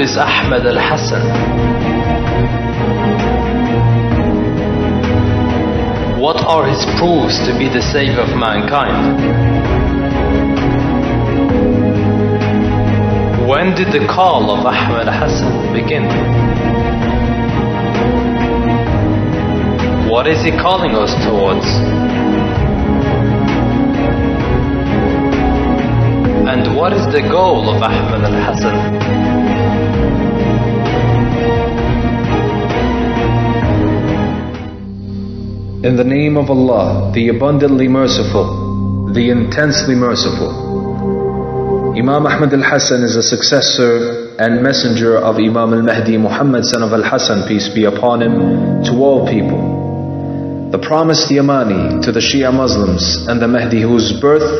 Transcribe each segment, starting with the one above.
is Ahmed Al-Hassan? What are his proofs to be the savior of mankind? When did the call of Ahmed Al-Hassan begin? What is he calling us towards? And what is the goal of Ahmed Al-Hassan? In the name of Allah, the abundantly merciful, the intensely merciful. Imam Ahmed Al-Hassan is a successor and messenger of Imam Al-Mahdi Muhammad son of Al-Hassan, peace be upon him, to all people. The promised Yamani to the Shia Muslims, and the Mahdi whose birth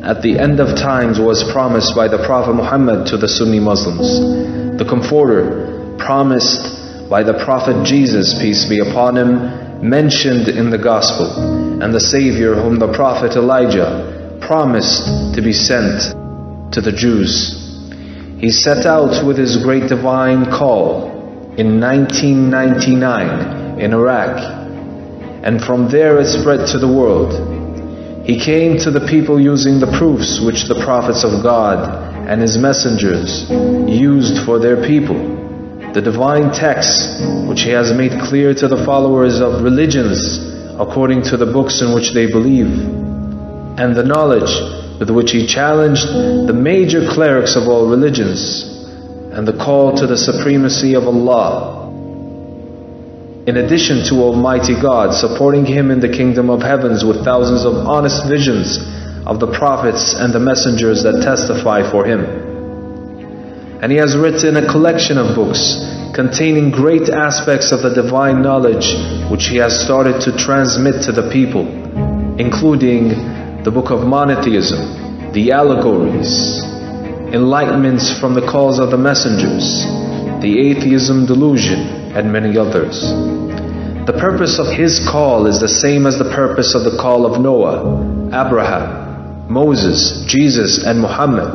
at the end of times was promised by the Prophet Muhammad to the Sunni Muslims. The Comforter promised by the Prophet Jesus, peace be upon him, mentioned in the Gospel, and the Savior whom the Prophet Elijah promised to be sent to the Jews. He set out with his great divine call in 1999 in Iraq, and from there it spread to the world. He came to the people using the proofs which the prophets of God and His messengers used for their people, the divine texts which He has made clear to the followers of religions according to the books in which they believe, and the knowledge with which He challenged the major clerics of all religions, and the call to the supremacy of Allah, in addition to Almighty God supporting Him in the kingdom of heavens with thousands of honest visions of the prophets and the messengers that testify for Him. And He has written a collection of books containing great aspects of the divine knowledge which He has started to transmit to the people, including the book of monotheism, the allegories, enlightenments from the calls of the messengers, the Atheism Delusion, and many others. The purpose of His call is the same as the purpose of the call of Noah, Abraham, Moses, Jesus, and Muhammad.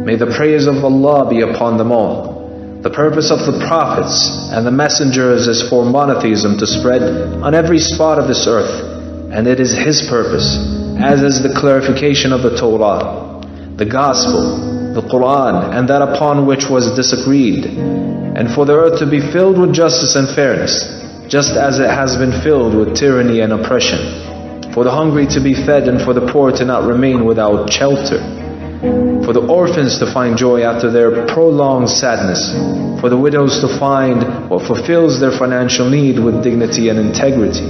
May the praise of Allah be upon them all. The purpose of the prophets and the messengers is for monotheism to spread on every spot of this earth, and it is His purpose, as is the clarification of the Torah, the Gospel, the Quran, and that upon which was disagreed, and for the earth to be filled with justice and fairness, just as it has been filled with tyranny and oppression, for the hungry to be fed and for the poor to not remain without shelter, for the orphans to find joy after their prolonged sadness, for the widows to find what fulfills their financial need with dignity and integrity,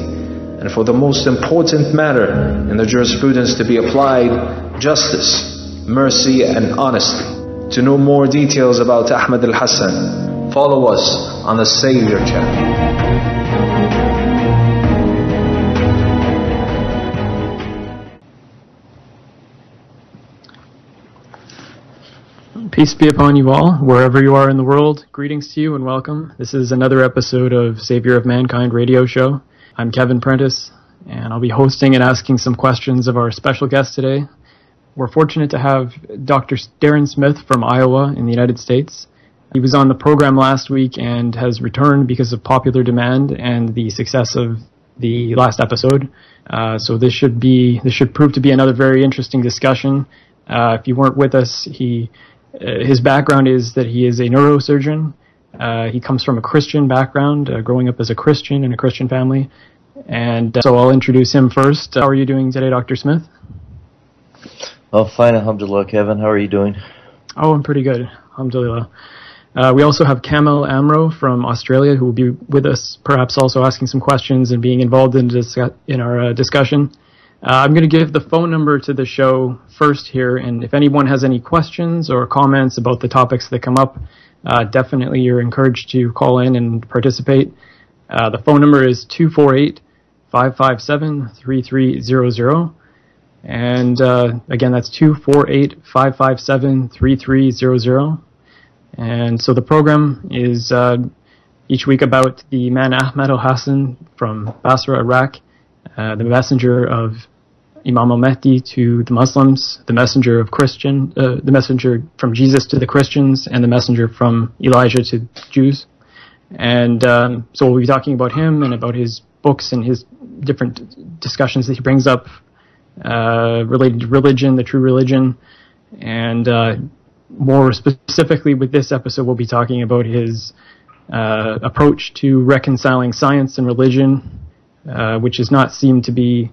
and for the most important matter in the jurisprudence to be applied, justice, mercy, and honesty. To know more details about Ahmed Al-Hassan, follow us on the Savior channel. Peace be upon you all, wherever you are in the world. Greetings to you and welcome. This is another episode of Savior of Mankind radio show. I'm Kevin Prentice, and I'll be hosting and asking some questions of our special guest today. We're fortunate to have Dr. Darin Smith from Iowa in the United States. He was on the program last week and has returned because of popular demand and the success of the last episode. So this should prove to be another very interesting discussion. If you weren't with us, his background is that he is a neurosurgeon. He comes from a Christian background, growing up as a Christian in a Christian family. And so I'll introduce him first. How are you doing today, Dr. Smith? Oh, fine, alhamdulillah. Kevin, how are you doing? Oh, I'm pretty good, alhamdulillah. We also have Kamel Amro from Australia, who will be with us, perhaps also asking some questions and being involved in our discussion. I'm going to give the phone number to the show first here, and if anyone has any questions or comments about the topics that come up, definitely you're encouraged to call in and participate. The phone number is 248-557-3300. And again, that's 248-557-3300. And so the program is each week about the man Ahmed Al-Hassan from Basra, Iraq, the messenger of Imam al-Mahdi to the Muslims, the messenger the messenger from Jesus to the Christians, and the messenger from Elijah to Jews. And so we'll be talking about him and about his books and his different discussions that he brings up related to religion, the true religion, and more specifically with this episode, we'll be talking about his approach to reconciling science and religion, which has not seemed to be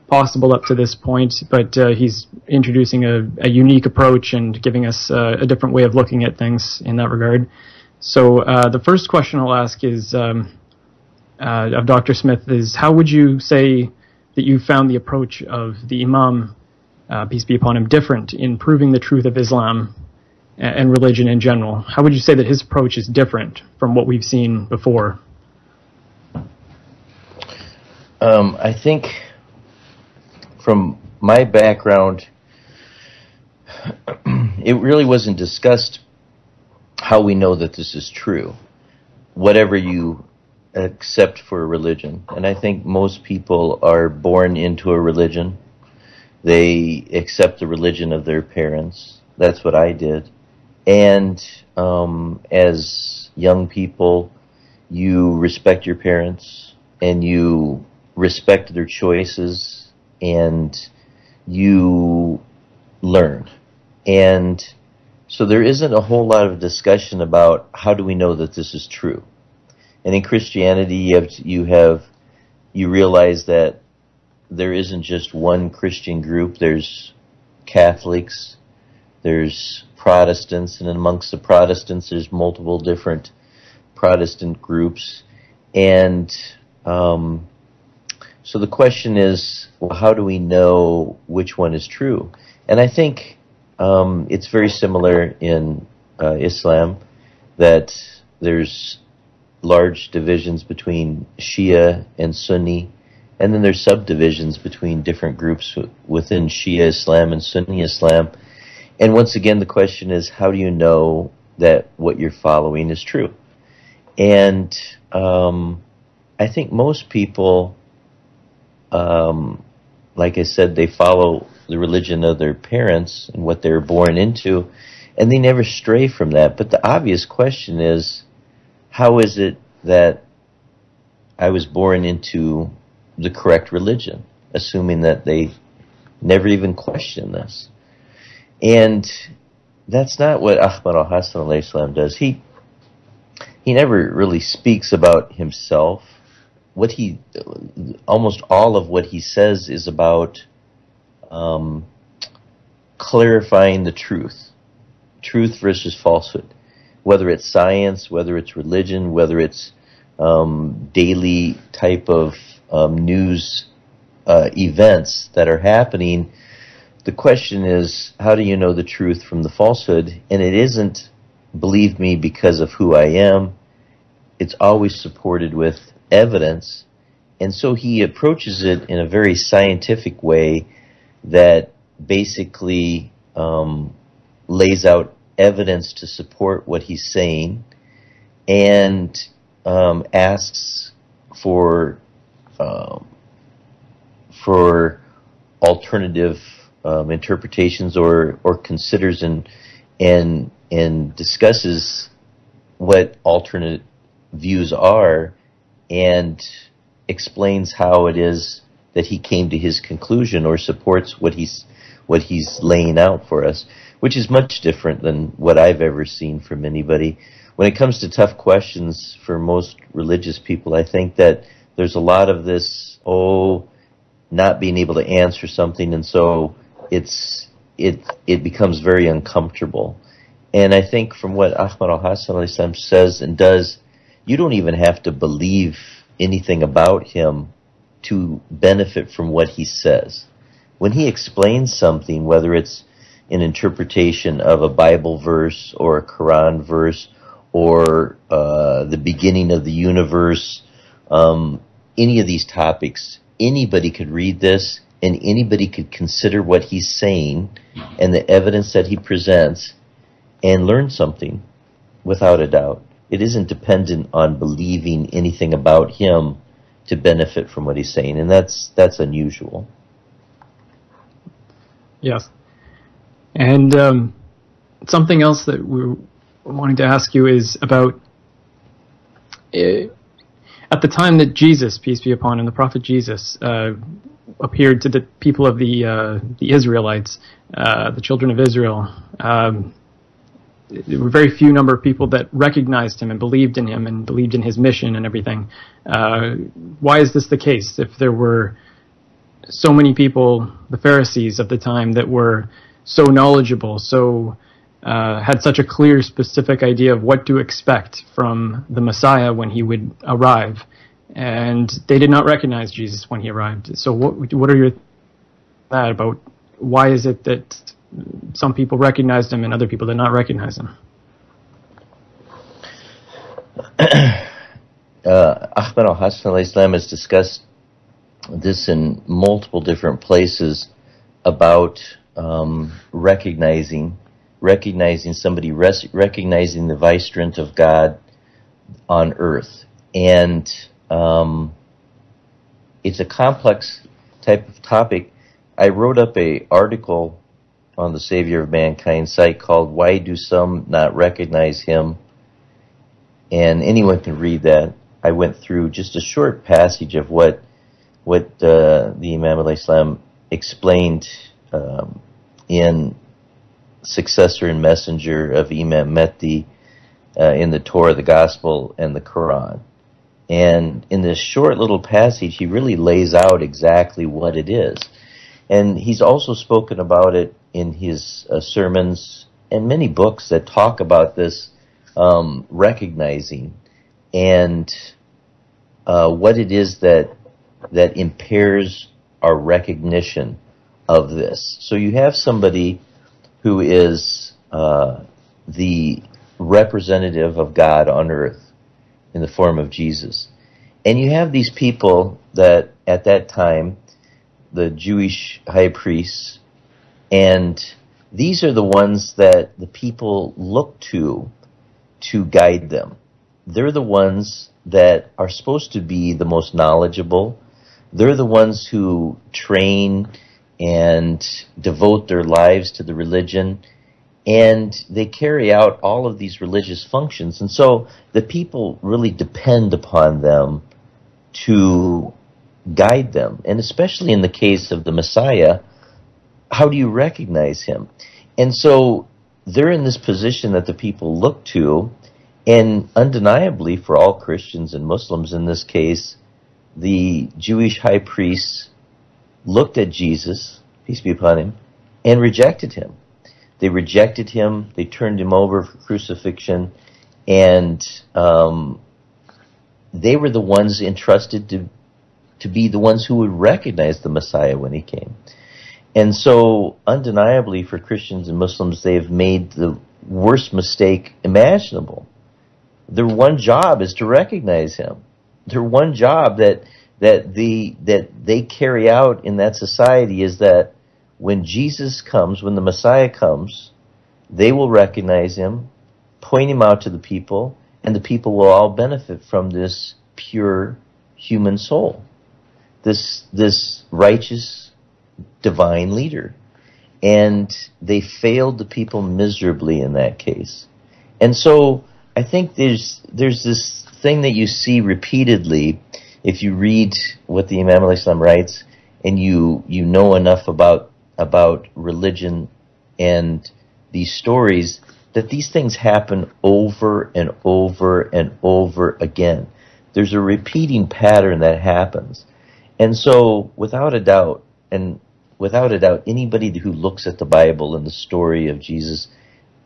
possible up to this point, but he's introducing a unique approach and giving us a different way of looking at things in that regard. So the first question I'll ask is of Dr. Smith is, how would you say that you found the approach of the Imam, peace be upon him, different in proving the truth of Islam and religion in general? How would you say that his approach is different from what we've seen before? I think from my background, it really wasn't discussed how we know that this is true, whatever you accept for a religion. And I think most people are born into a religion. They accept the religion of their parents. That's what I did. And as young people, you respect your parents and you respect their choices and you learn. And so there isn't a whole lot of discussion about how do we know that this is true. And in Christianity, you realize that there isn't just one Christian group. There's Catholics, there's Protestants, and amongst the Protestants, there's multiple different Protestant groups. And so the question is, well, how do we know which one is true? And I think it's very similar in Islam, that there's large divisions between Shia and Sunni, and then there's subdivisions between different groups within Shia Islam and Sunni Islam. And once again, the question is, how do you know that what you're following is true? And I think most people, like I said, they follow the religion of their parents and what they were born into, and they never stray from that. But the obvious question is, how is it that I was born into the correct religion, assuming that they never even question this? And that's not what Ahmed Al-Hassan does. He never really speaks about himself. Almost all of what he says is about clarifying the truth versus falsehood, whether it's science, whether it's religion, whether it's daily type of news events that are happening. The question is, how do you know the truth from the falsehood? And it isn't, believe me, because of who I am. It's always supported with evidence. And so he approaches it in a very scientific way that basically lays out evidence to support what he's saying, and asks for alternative interpretations, or considers and discusses what alternate views are, and explains how it is that he came to his conclusion, or supports what he's laying out for us, which is much different than what I've ever seen from anybody. When it comes to tough questions for most religious people, I think that there's a lot of this, not being able to answer something, and so it becomes very uncomfortable. And I think from what Ahmed Al-Hassan says and does, you don't even have to believe anything about him to benefit from what he says. When he explains something, whether it's an interpretation of a Bible verse or a Quran verse or the beginning of the universe, any of these topics, anybody could read this and anybody could consider what he's saying and the evidence that he presents and learn something without a doubt. It isn't dependent on believing anything about him to benefit from what he's saying, and that's unusual. Yes. And something else that we're wanting to ask you is about at the time that Jesus, peace be upon him, the prophet Jesus, appeared to the people of the Israelites, the children of Israel. There were very few number of people that recognized him and believed in him and believed in his mission and everything. Why is this the case? If there were so many people, the Pharisees of the time, that were so knowledgeable, so had such a clear, specific idea of what to expect from the Messiah when he would arrive, and they did not recognize Jesus when he arrived. So what are your thoughts about why is it that some people recognized him and other people did not recognize him? Ahmed Al-Hassan has discussed this in multiple different places about recognizing somebody, recognizing the vicegerent of God on earth. And it's a complex type of topic. I wrote up an article on the Savior of Mankind site called "Why Do Some Not Recognize Him?" And anyone can read that. I went through just a short passage of what the Imam al-Islam explained in Successor and Messenger of Imam Mehdi in the Torah, the Gospel, and the Quran. And in this short little passage, he really lays out exactly what it is. And he's also spoken about it in his sermons and many books that talk about this recognizing and what it is that impairs our recognition of this. So you have somebody who is the representative of God on earth in the form of Jesus. And you have these people that at that time, the Jewish high priests, and these are the ones that the people look to guide them. They're the ones that are supposed to be the most knowledgeable. They're the ones who train and devote their lives to the religion, and they carry out all of these religious functions. And so the people really depend upon them to guide them. And especially in the case of the Messiah, how do you recognize him? And so they're in this position that the people look to, and undeniably for all Christians and Muslims in this case, the Jewish high priests looked at Jesus, peace be upon him, and rejected him. They rejected him, they turned him over for crucifixion, and they were the ones entrusted to be the ones who would recognize the Messiah when he came. And so, undeniably for Christians and Muslims, they have made the worst mistake imaginable. Their one job is to recognize him. Their one job that they carry out in that society is that when Jesus comes, when the Messiah comes, they will recognize him, point him out to the people, and the people will all benefit from this pure human soul, this righteous divine leader. And they failed the people miserably in that case. And so I think there's this thing that you see repeatedly if you read what the Imam al-Islam writes and you know enough about religion and these stories, that these things happen over and over and over again. There's a repeating pattern that happens. And so, without a doubt, anybody who looks at the Bible and the story of Jesus,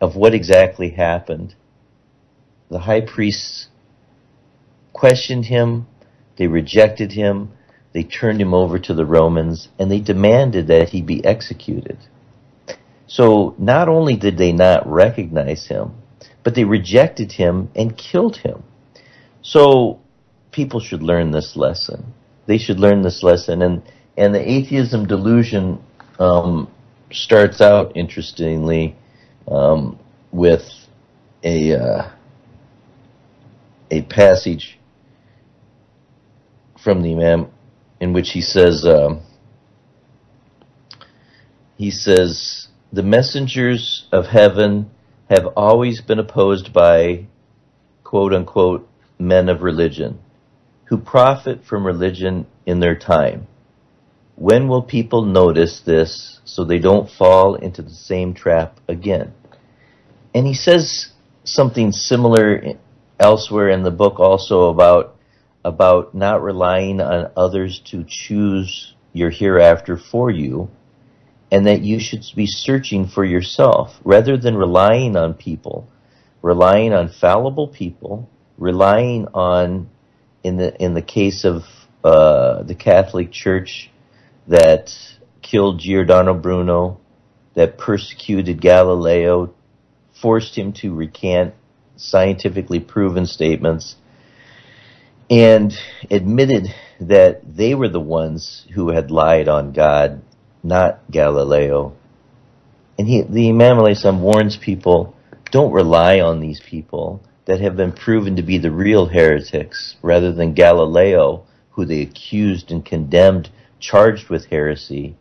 of what exactly happened, the high priests questioned him, they rejected him, they turned him over to the Romans, and they demanded that he be executed. So not only did they not recognize him, but they rejected him and killed him. So people should learn this lesson. They should learn this lesson. And the Atheism Delusion starts out, interestingly, with a passage from the Imam in which he says, he says, the messengers of heaven have always been opposed by, quote unquote, men of religion, who profit from religion in their time. When will people notice this so they don't fall into the same trap again? And he says something similar elsewhere in the book also about not relying on others to choose your hereafter for you, and that you should be searching for yourself rather than relying on people, relying on fallible people, relying on, in the case of the Catholic Church that killed Giordano Bruno, that persecuted Galileo, forced him to recant scientifically proven statements, and admitted that they were the ones who had lied on God, not Galileo. And the Imam Al-Hassan warns people, don't rely on these people that have been proven to be the real heretics, rather than Galileo, who they accused and condemned, charged with heresy.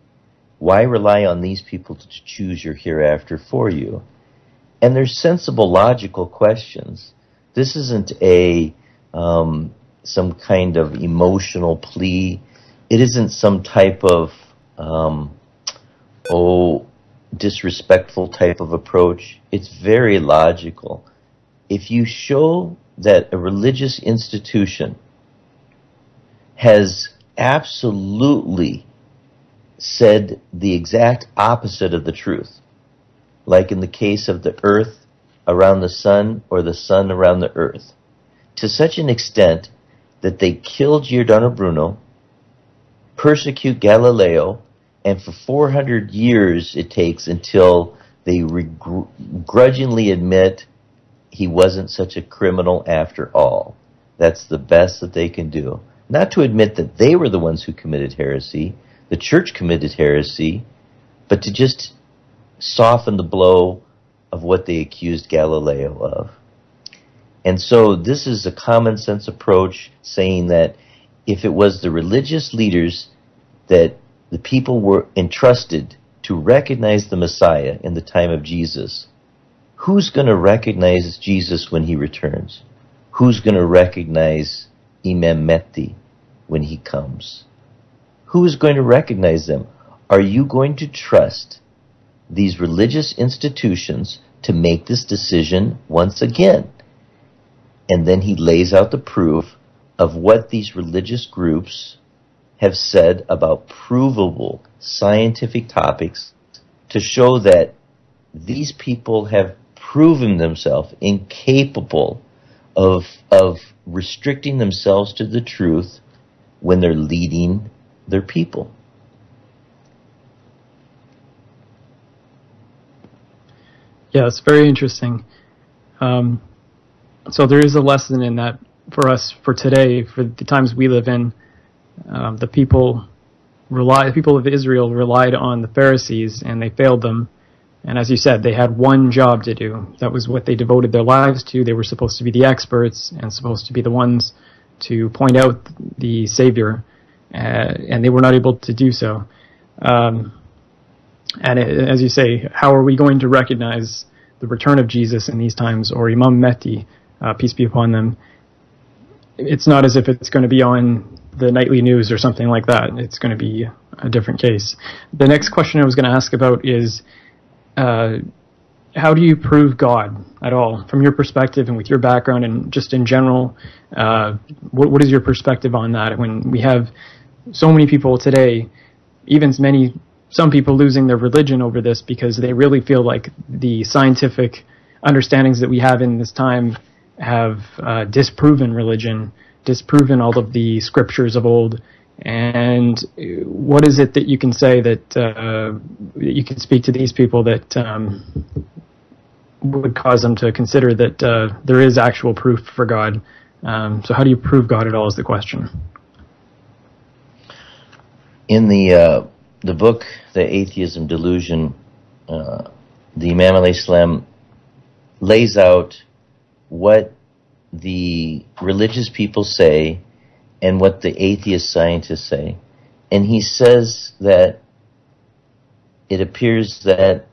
Why rely on these people to choose your hereafter for you? And there's sensible, logical questions. This isn't some kind of emotional plea. It isn't some type of disrespectful type of approach. It's very logical. If you show that a religious institution has absolutely said the exact opposite of the truth, like in the case of the earth around the sun or the sun around the earth, to such an extent that they kill Giordano Bruno, persecute Galileo, and for 400 years it takes until they grudgingly admit he wasn't such a criminal after all. That's the best that they can do. Not to admit that they were the ones who committed heresy, the church committed heresy, but to just soften the blow of what they accused Galileo of. And so this is a common sense approach, saying that if it was the religious leaders that the people were entrusted to recognize the Messiah in the time of Jesus, who's going to recognize Jesus when he returns? Who's going to recognize Imam Mehdi when he comes? Who is going to recognize them? Are you going to trust these religious institutions to make this decision once again? And then he lays out the proof of what these religious groups have said about provable scientific topics to show that these people have proven themselves incapable of restricting themselves to the truth when they're leading their people. Yeah, it's very interesting. So there is a lesson in that for us, for today, for the times we live in. The people of Israel relied on the Pharisees, and they failed them. And as you said, they had one job to do. That was what they devoted their lives to. They were supposed to be the experts and supposed to be the ones to point out the Savior, and they were not able to do so. As you say, how are we going to recognize the return of Jesus in these times, or Imam Mehdi, peace be upon them? It's not as if it's going to be on the nightly news or something like that. It's going to be a different case. The next question I was going to ask about is, how do you prove God at all, from your perspective and with your background and just in general? What is your perspective on that? When we have so many people today, even some people losing their religion over this because they really feel like the scientific understandings that we have in this time have disproven religion, disproven all of the scriptures of old. And what is it that you can say that you can speak to these people that would cause them to consider that there is actual proof for God? So how do you prove God at all is the question. In the book, The Atheism Delusion, the Imam Al-Islam lays out what the religious people say and what the atheist scientists say. And he says that it appears that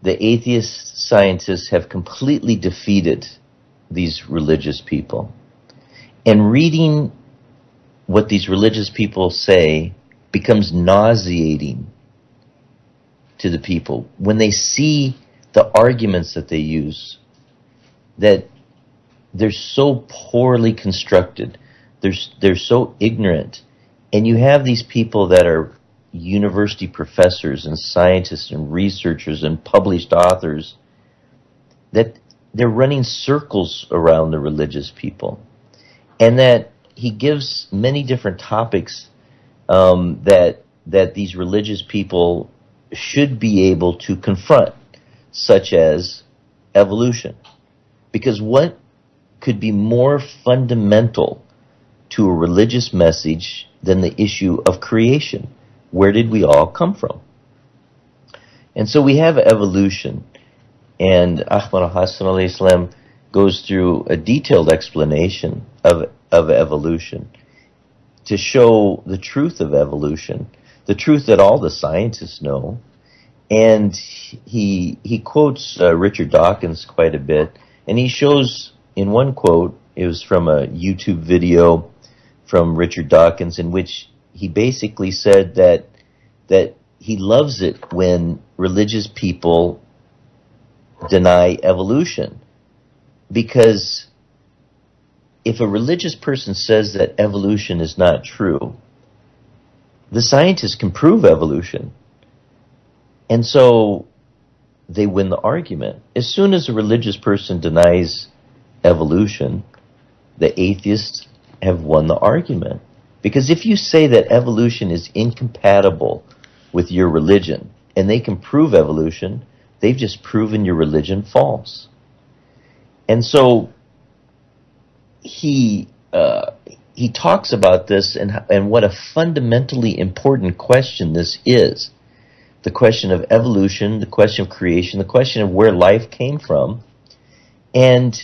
the atheist scientists have completely defeated these religious people. And reading what these religious people say becomes nauseating to the people when they see the arguments that they use, that they're so poorly constructed, they're so ignorant. And you have these people that are university professors and scientists and researchers and published authors, that they're running circles around the religious people. And that he gives many different topics that these religious people should be able to confront, such as evolution. Because what could be more fundamental to a religious message than the issue of creation? Where did we all come from? And so we have evolution, and Ahmed Al-Hassan goes through a detailed explanation of evolution to show the truth of evolution, the truth that all the scientists know. And he quotes Richard Dawkins quite a bit, and he shows in one quote, it was from a YouTube video from Richard Dawkins, in which he basically said that he loves it when religious people deny evolution, because if a religious person says that evolution is not true, the scientists can prove evolution. And so they win the argument. As soon as a religious person denies evolution, the atheists have won the argument. Because if you say that evolution is incompatible with your religion, and they can prove evolution, they've just proven your religion false. And so he talks about this and what a fundamentally important question this is. The question of evolution, the question of creation, the question of where life came from, and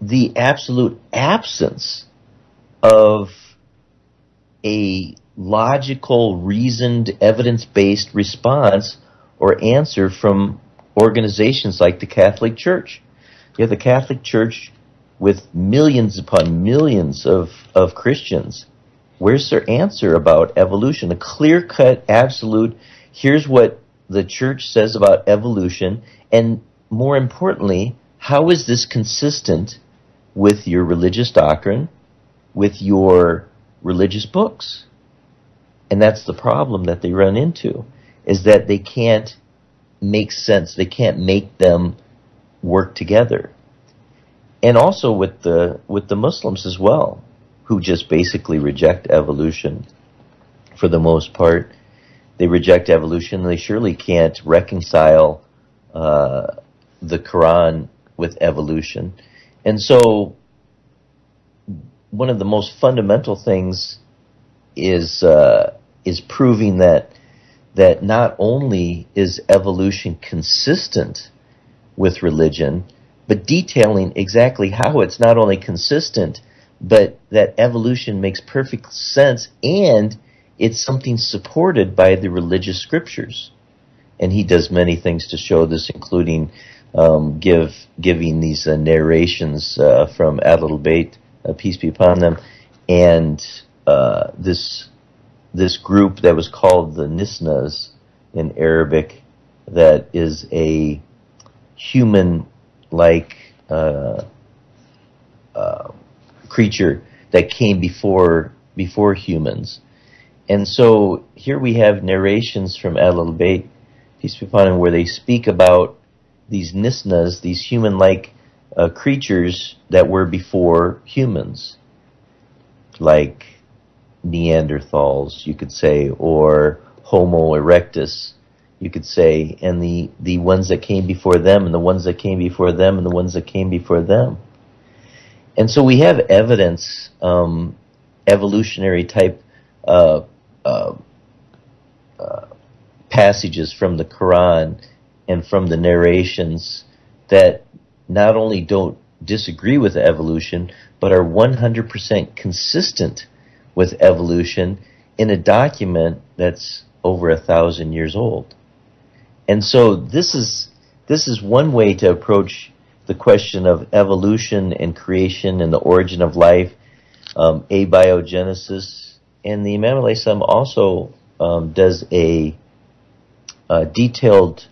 the absolute absence of a logical, reasoned, evidence-based response or answer from organizations like the Catholic Church. You have the Catholic Church with millions upon millions of Christians. Where's their answer about evolution? A clear-cut, absolute, here's what the church says about evolution, and more importantly, how is this consistent with your religious doctrine, with your religious books? And that's the problem that they run into, is that they can't make sense. They can't make them work together. And also with the Muslims as well, who just basically reject evolution for the most part. They reject evolution. They surely can't reconcile the Quran with evolution. And so one of the most fundamental things is proving that not only is evolution consistent with religion, but detailing exactly how it's not only consistent, but that evolution makes perfect sense, and it's something supported by the religious scriptures. And he does many things to show this, including giving these narrations from Ahlul Bayt, peace be upon them, and this group that was called the Nisnas in Arabic, that is a human-like creature that came before humans. And so here we have narrations from Ahlul Bayt, peace be upon him, where they speak about these Nisnas, these human-like creatures that were before humans, like Neanderthals, you could say, or Homo erectus, you could say, and the ones that came before them, and the ones that came before them, and the ones that came before them. And so we have evidence, evolutionary type passages from the Quran and from the narrations that not only don't disagree with evolution, but are 100% consistent with evolution in a document that's over 1,000 years old. And so this is one way to approach the question of evolution and creation and the origin of life, abiogenesis. And the Imam Al-Hasan also does a detailed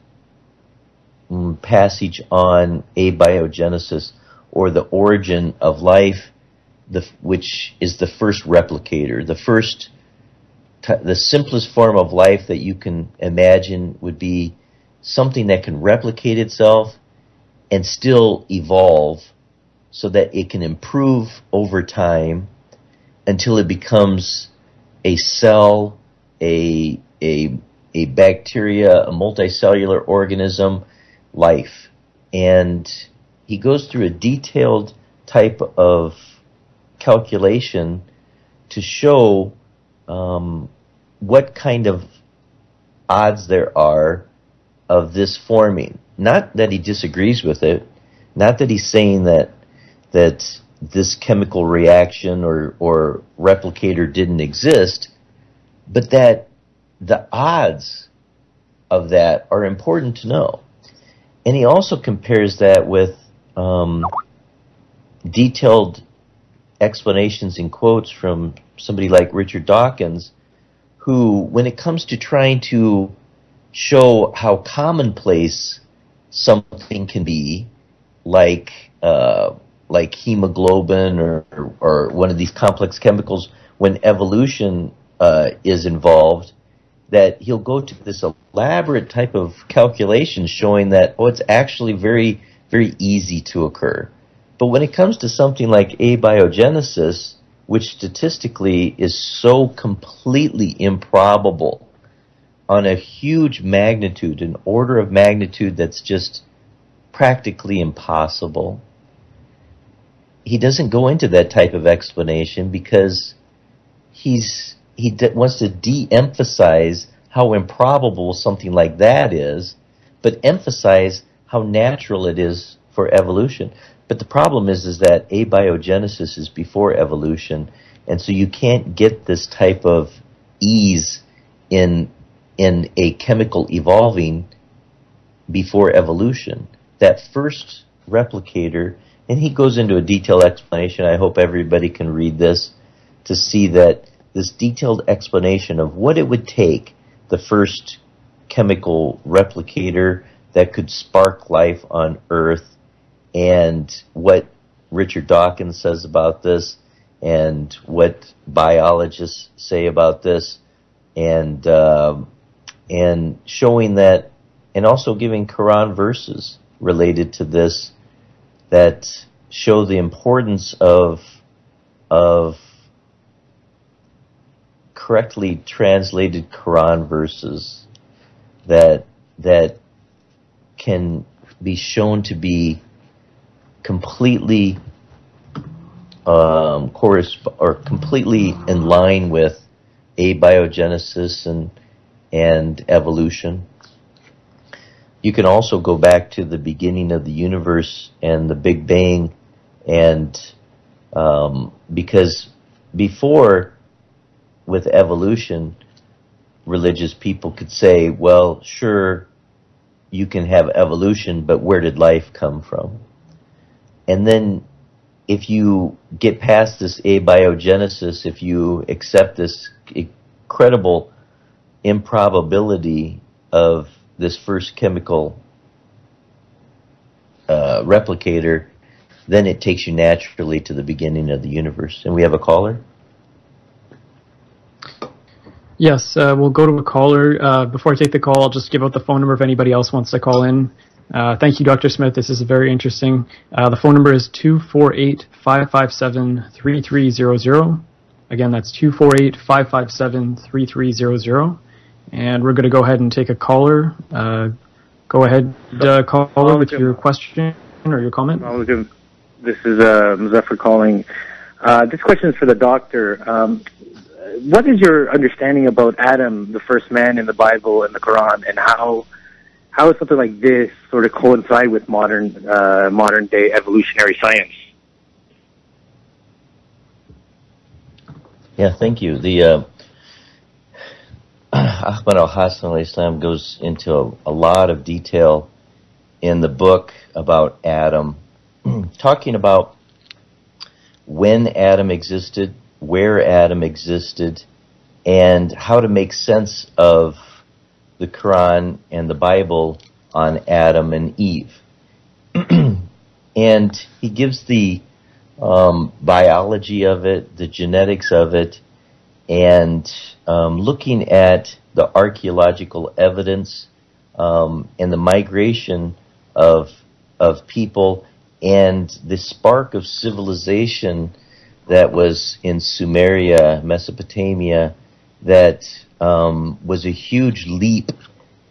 passage on abiogenesis, or the origin of life, which is the first replicator. The simplest form of life that you can imagine would be something that can replicate itself and still evolve so that it can improve over time until it becomes a cell, a bacteria, a multicellular organism, life. And he goes through a detailed type of calculation to show what kind of odds there are of this forming. Not that he disagrees with it, not that he's saying that this chemical reaction or replicator didn't exist, but that the odds of that are important to know. And he also compares that with detailed explanations in quotes from somebody like Richard Dawkins, who, when it comes to trying to show how commonplace something can be, like hemoglobin or one of these complex chemicals, when evolution is involved, that he'll go to this elaborate type of calculation showing that, it's actually very, very easy to occur. But when it comes to something like abiogenesis, which statistically is so completely improbable on a huge magnitude, an order of magnitude that's just practically impossible, he doesn't go into that type of explanation because he wants to de-emphasize how improbable something like that is, but emphasize how natural it is for evolution. But the problem is that abiogenesis is before evolution, and so you can't get this type of ease in a chemical evolving before evolution. That first replicator, and he goes into a detailed explanation. I hope everybody can read this to see that this detailed explanation of what it would take, the first chemical replicator that could spark life on Earth, and what Richard Dawkins says about this, and what biologists say about this, and showing that, and also giving Quran verses related to this that show the importance of correctly translated Quran verses that can be shown to be completely completely in line with abiogenesis and evolution. You can also go back to the beginning of the universe and the Big Bang, and because before, with evolution, religious people could say, well, sure, you can have evolution, but where did life come from? And then if you get past this abiogenesis, if you accept this incredible improbability of this first chemical replicator, then it takes you naturally to the beginning of the universe. And we have a caller? Yes, we'll go to a caller. Before I take the call, I'll just give out the phone number if anybody else wants to call in. Thank you, Dr. Smith. This is very interesting. The phone number is 248-557-3300. Again, that's 248-557-3300. And we're going to go ahead and take a caller. Go ahead, caller, with your question or your comment. This is Muzaffar calling. This question is for the doctor. What is your understanding about Adam, the first man in the Bible and the Quran, and how is something like this sort of coincide with modern day evolutionary science? Ahmed Al-Hassan goes into a lot of detail in the book about Adam, talking about when Adam existed, where Adam existed, and how to make sense of the Quran and the Bible on Adam and Eve. And he gives the biology of it, the genetics of it, and looking at the archaeological evidence and the migration of people and the spark of civilization that was in Sumeria, Mesopotamia, that was a huge leap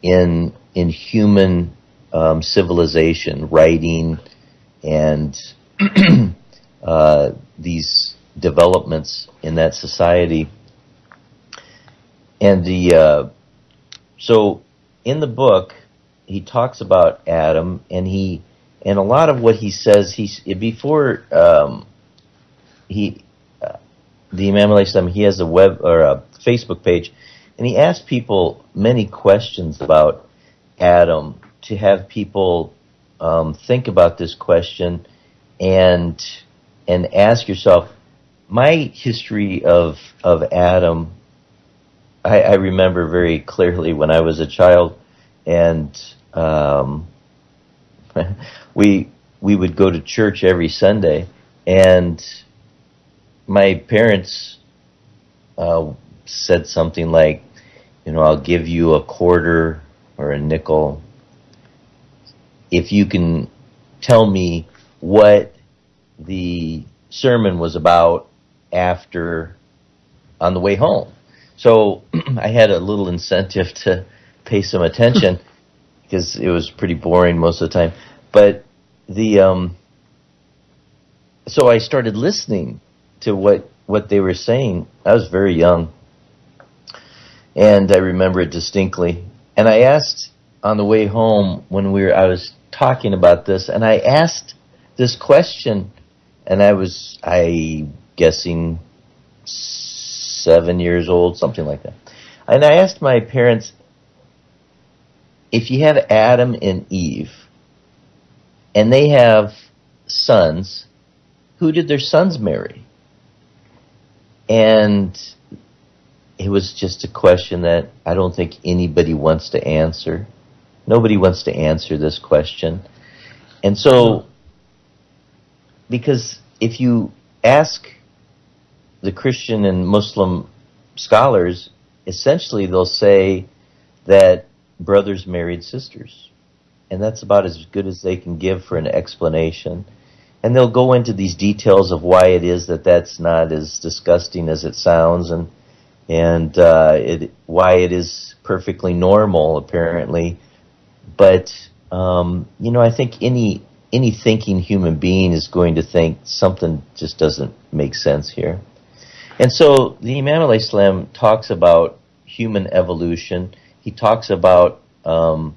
in human civilization, writing, and these developments in that society. And so in the book, he talks about Adam, and a lot of what he says, before the Imam Al-Islam, he has a web or a Facebook page, and he asked people many questions about Adam, to have people think about this question and ask yourself. My history of Adam, I remember very clearly when I was a child, and we would go to church every Sunday, and my parents said something like, I'll give you a quarter or a nickel if you can tell me what the sermon was about on the way home. So I had a little incentive to pay some attention because it was pretty boring most of the time. But so I started listening to what they were saying. I was very young, and I remember it distinctly. And I asked on the way home I was talking about this, and I asked this question, and I guessing 7 years old, something like that. And I asked my parents, if you have Adam and Eve, and they have sons, who did their sons marry? And it was just a question that I don't think anybody wants to answer. Nobody wants to answer this question. And so, because if you ask the Christian and Muslim scholars, essentially they'll say that brothers married sisters. And that's about as good as they can give for an explanation. And they'll go into these details of why it is that that's not as disgusting as it sounds, and why it is perfectly normal, apparently. But I think any thinking human being is going to think something just doesn't make sense here. And so the Imam Al-Islam talks about human evolution. He talks about the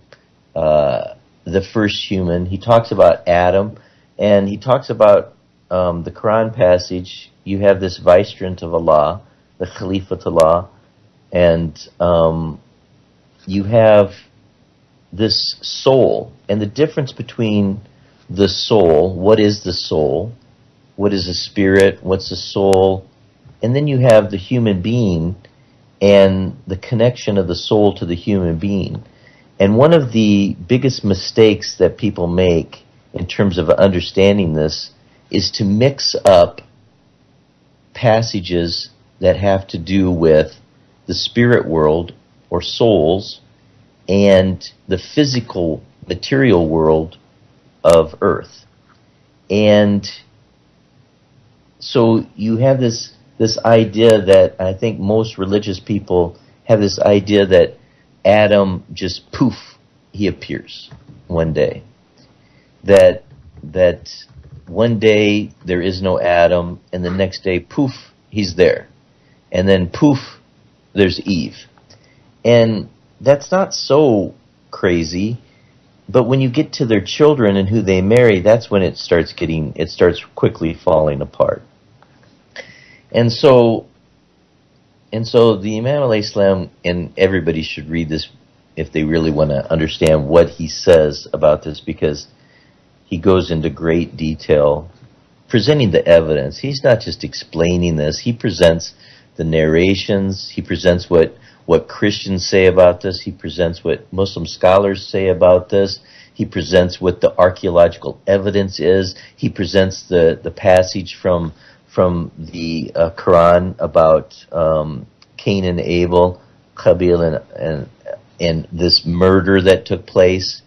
first human. He talks about Adam, and he talks about the Quran passage. You have this vicegerent of Allah, the Khalifatullah, and you have this soul, and the difference between the soul, what is the soul, what is a spirit, what's a soul, and then you have the human being and the connection of the soul to the human being. And one of the biggest mistakes that people make in terms of understanding this is to mix up passages that have to do with the spirit world or souls and the physical material world of earth. And so you have this idea that I think most religious people have, this idea that Adam just poof, he appears one day. That one day there is no Adam, and the next day poof, he's there. And then poof, there's Eve. And that's not so crazy, but when you get to their children and who they marry, that's when it starts quickly falling apart. And so And so the Imam al-Islam, and everybody should read this if they really want to understand what he says about this, because he goes into great detail presenting the evidence. He's not just explaining this. He presents the narrations. He presents what Christians say about this. He presents what Muslim scholars say about this. He presents what the archaeological evidence is. He presents the passage from the Quran about Cain and Abel, Qabil and this murder that took place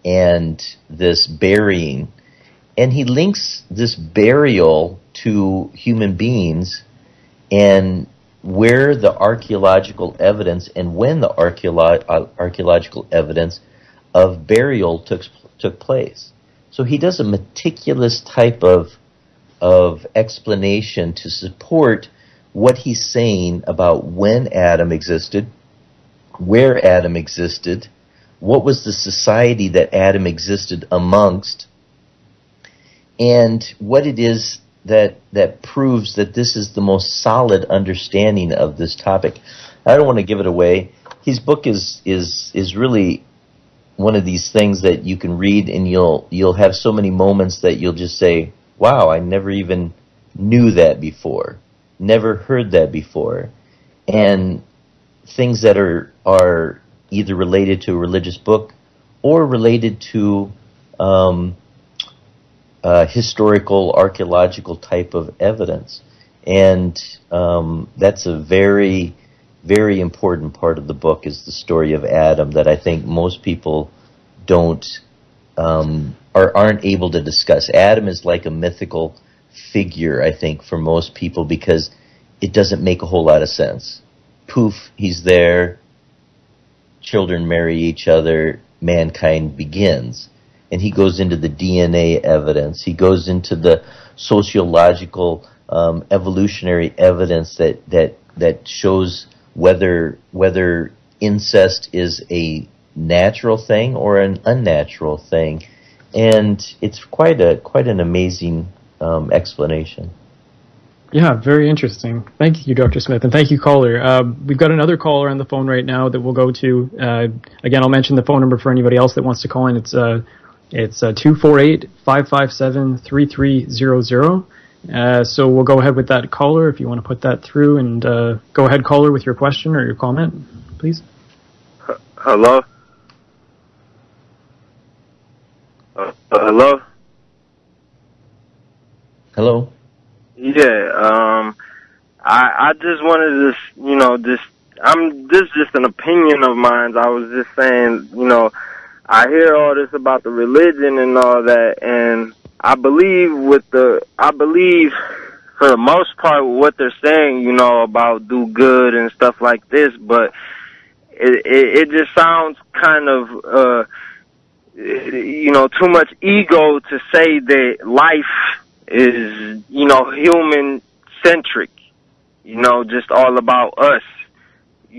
and this burying. And he links this burial to human beings and where the archaeological evidence and when the archaeological evidence of burial took place. So he does a meticulous type of explanation to support what he's saying about when Adam existed, where Adam existed, what was the society that Adam existed amongst, and what it is that proves that this is the most solid understanding of this topic. I don't want to give it away. His book is really one of these things that you can read and you'll have so many moments that you'll just say, wow, I never even knew that before, never heard that before. And things that are either related to a religious book or related to historical, archaeological type of evidence. And that's a very, very important part of the book, is the story of Adam, that I think most people aren't able to discuss. Adam is like a mythical figure, I think, for most people, because it doesn't make a whole lot of sense. Poof, he's there, children marry each other, mankind begins. And he goes into the DNA evidence. He goes into the sociological, evolutionary evidence that shows whether incest is a natural thing or an unnatural thing. And it's quite an amazing explanation. Yeah, very interesting. Thank you, Dr. Smith, and thank you, caller. We've got another caller on the phone right now that we'll go to. Again, I'll mention the phone number for anybody else that wants to call in. It's 248-557-3300. So we'll go ahead with that caller if you want to put that through. And go ahead, caller, with your question or your comment, please. Hello? Hello? Hello? Yeah, I just wanted to, this is just an opinion of mine. I was just saying, I hear all this about the religion and all that, and I believe for the most part what they're saying, about do good and stuff like this, but it just sounds kind of, too much ego to say that life is, human centric, just all about us, I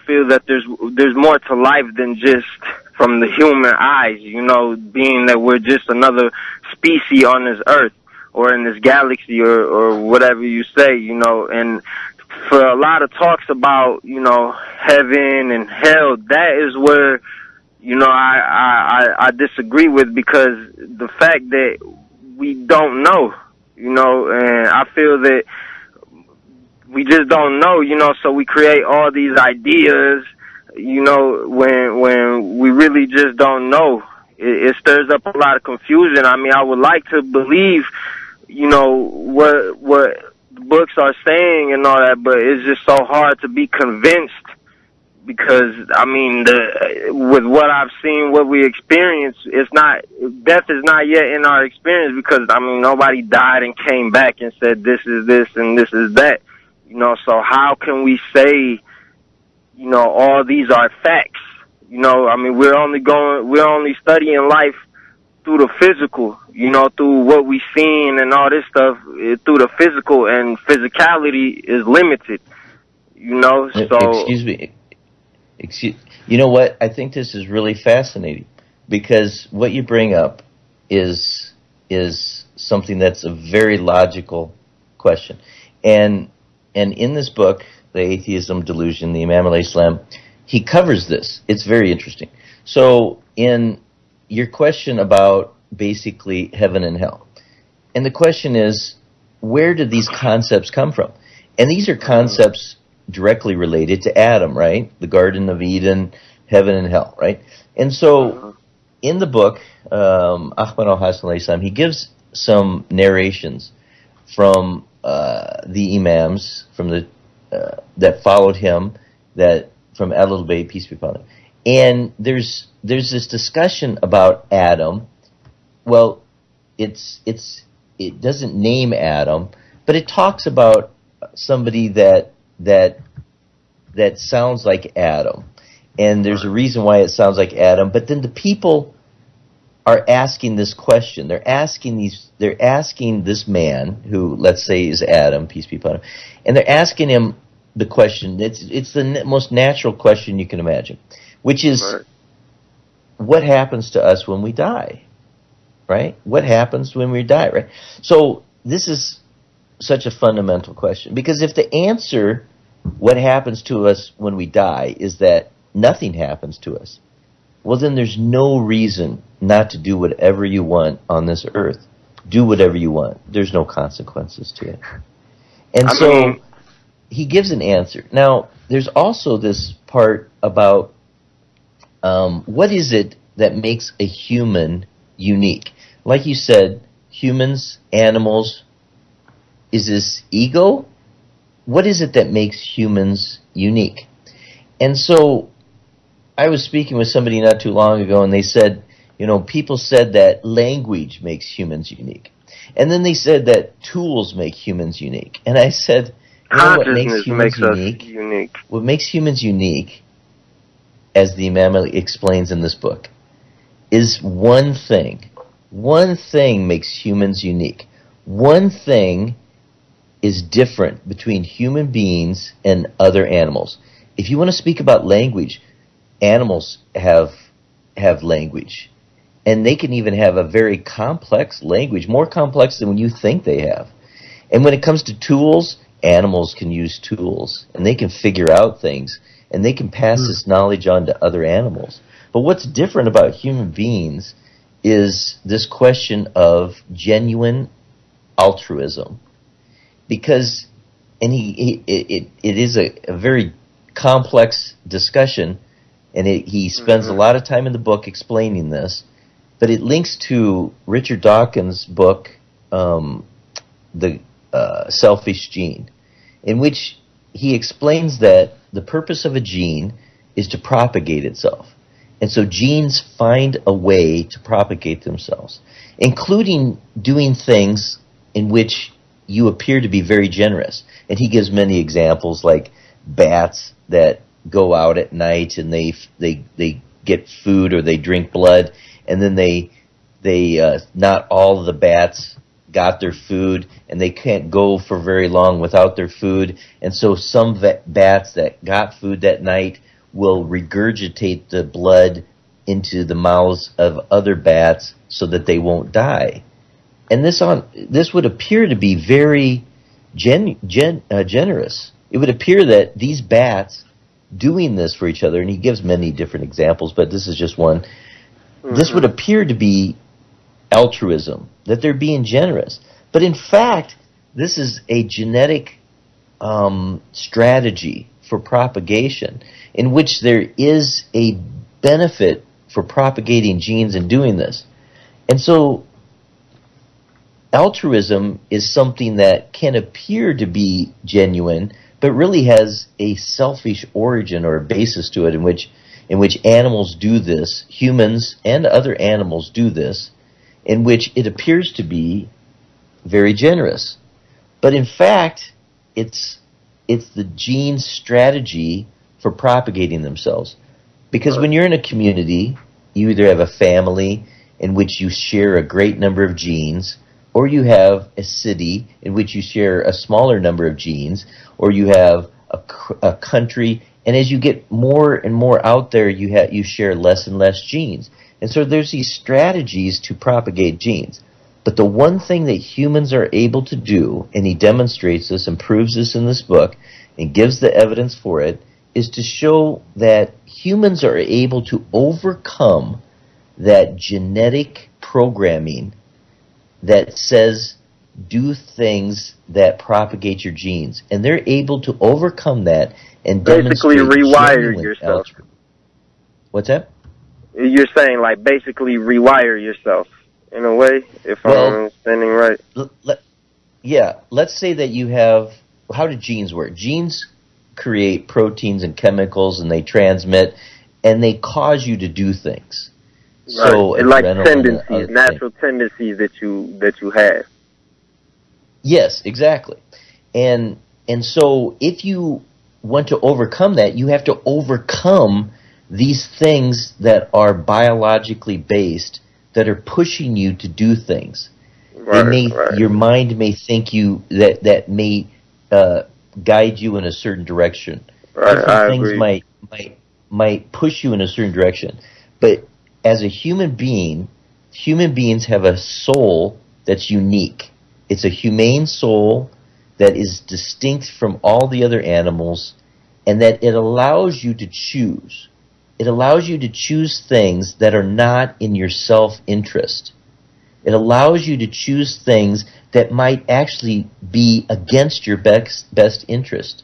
feel that there's more to life than just from the human eyes, being that we're just another species on this earth or in this galaxy or whatever you say, and for a lot of talks about, heaven and hell, that is where, I disagree with, because the fact that we don't know, and I feel that we just don't know, so we create all these ideas, when we really just don't know. It stirs up a lot of confusion. I mean, I would like to believe, what books are saying and all that, but it's just so hard to be convinced, because with what I've seen, what we experience, death is not yet in our experience, because nobody died and came back and said this is this and this is that, so how can we say, all these are facts? We're only studying life through the physical, through what we seen and all this stuff, through the physical, and physicality is limited, so. Excuse me. You know what? I think this is really fascinating, because what you bring up is something that's a very logical question. And in this book, The Atheism Delusion, the Imam al-Islam, he covers this. It's very interesting. So in your question about basically heaven and hell, and the question is, where did these concepts come from? And these are concepts directly related to Adam, right? The Garden of Eden, heaven and hell, right? And so in the book, Ahmed Al-Hassan, he gives some narrations from the imams from the that followed him, that from Ahlul Bayt, peace be upon him. And there's this discussion about Adam. Well, it doesn't name Adam, but it talks about somebody that sounds like Adam. And there's a reason why it sounds like Adam, but then the people are asking this question. They're asking this man, who let's say is Adam, peace be upon him, and they're asking him the question. It's the most natural question you can imagine, which is, what happens to us when we die? Right? What happens when we die? Right? So this is such a fundamental question, because if the answer, what happens to us when we die, is that nothing happens to us, well, then there's no reason not to do whatever you want on this earth. Do whatever you want. There's no consequences to it. And so he gives an answer. Now, there's also this part about what is it that makes a human unique? Like you said, humans, animals, is this ego? What is it that makes humans unique? And so I was speaking with somebody not too long ago, and they said, people said that language makes humans unique. And then they said that tools make humans unique. And I said, what makes humans unique? What makes humans unique, as the Imam explains in this book, is one thing. One thing makes humans unique. One thing is different between human beings and other animals. If you want to speak about language, animals have language, and they can even have a very complex language, more complex than you think they have. And when it comes to tools, animals can use tools, and they can figure out things, and they can pass this knowledge on to other animals. But what's different about human beings is this question of genuine altruism, because, and it is a very complex discussion. And he spends a lot of time in the book explaining this, but it links to Richard Dawkins' book, The Selfish Gene, in which he explains that the purpose of a gene is to propagate itself. And so genes find a way to propagate themselves, including doing things in which you appear to be very generous. And he gives many examples, like bats that go out at night and they get food or they drink blood, and then they not all of the bats got their food, and they can't go for very long without their food, and so some bats that got food that night will regurgitate the blood into the mouths of other bats so that they won't die. And this would appear to be very generous. It would appear that these bats doing this for each other, and he gives many different examples, but this is just one. This would appear to be altruism, that they're being generous. But in fact, this is a genetic strategy for propagation, in which there is a benefit for propagating genes and doing this. And so altruism is something that can appear to be genuine, but really has a selfish origin or a basis to it, in which animals do this, humans and other animals do this, in which it appears to be very generous. But in fact, it's the gene's strategy for propagating themselves. Because when you're in a community, you either have a family in which you share a great number of genes, or you have a city in which you share a smaller number of genes, or you have a country, and as you get more and more out there, you share less and less genes. And so there's these strategies to propagate genes. But the one thing that humans are able to do, and he demonstrates this and proves this in this book and gives the evidence for it, is to show that humans are able to overcome that genetic programming that says do things that propagate your genes. And they're able to overcome that and basically rewire genuine yourself. What's that? You're saying, like, basically rewire yourself in a way, if I'm understanding right. Let's say that you have, how do genes work? Genes create proteins and chemicals, and they transmit, and they cause you to do things. Right. So like tendencies, natural tendencies that you have. Yes, exactly. And so if you want to overcome that, you have to overcome these things that are biologically based, that are pushing you to do things. Right. Your mind may think that may guide you in a certain direction. Right, Different things might push you in a certain direction. But as a human being, human beings have a soul that's unique. It's a humane soul that is distinct from all the other animals, and that it allows you to choose. It allows you to choose things that are not in your self-interest. It allows you to choose things that might actually be against your best interest.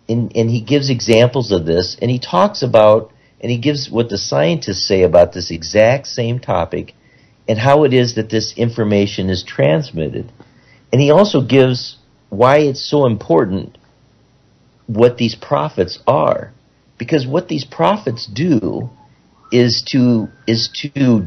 And he gives examples of this, and he talks about, and he gives what the scientists say about this exact same topic, and how it is that this information is transmitted. And he also gives why it's so important what these prophets are. Because what these prophets do is to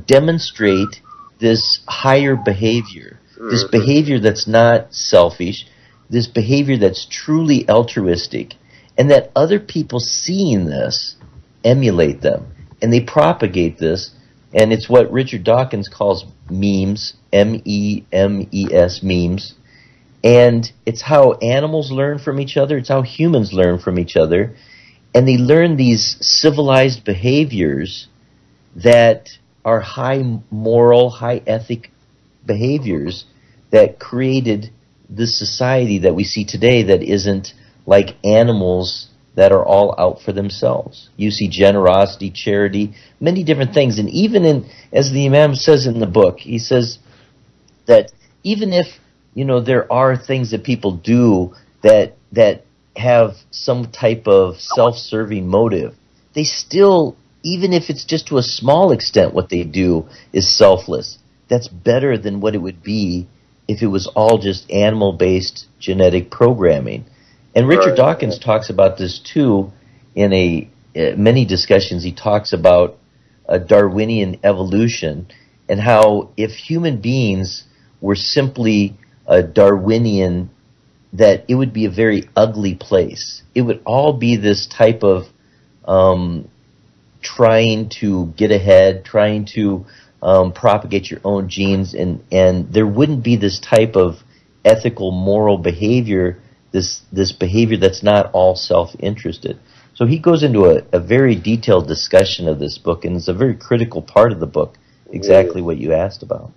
demonstrate this higher behavior, this behavior that's not selfish, this behavior that's truly altruistic, and that other people seeing this emulate them, and they propagate this, and it's what Richard Dawkins calls memes, M-E-M-E-S, memes, and it's how animals learn from each other, it's how humans learn from each other, and they learn these civilized behaviors that are high moral, high ethic behaviors that created this society that we see today that isn't like animals that are all out for themselves. You see generosity, charity, many different things. And even as the Imam says in the book, he says that even if, there are things that people do that have some type of self-serving motive, they still, even if it's just to a small extent what they do is selfless, that's better than what it would be if it was all just animal-based genetic programming. And Richard Dawkins talks about this too in many discussions. He talks about a Darwinian evolution and how if human beings were simply a Darwinian, that it would be a very ugly place. It would all be this type of trying to get ahead, trying to propagate your own genes, and there wouldn't be this type of ethical, moral behavior, this behavior that's not all self-interested. So he goes into a very detailed discussion of this book, and it's a very critical part of the book, exactly what you asked about.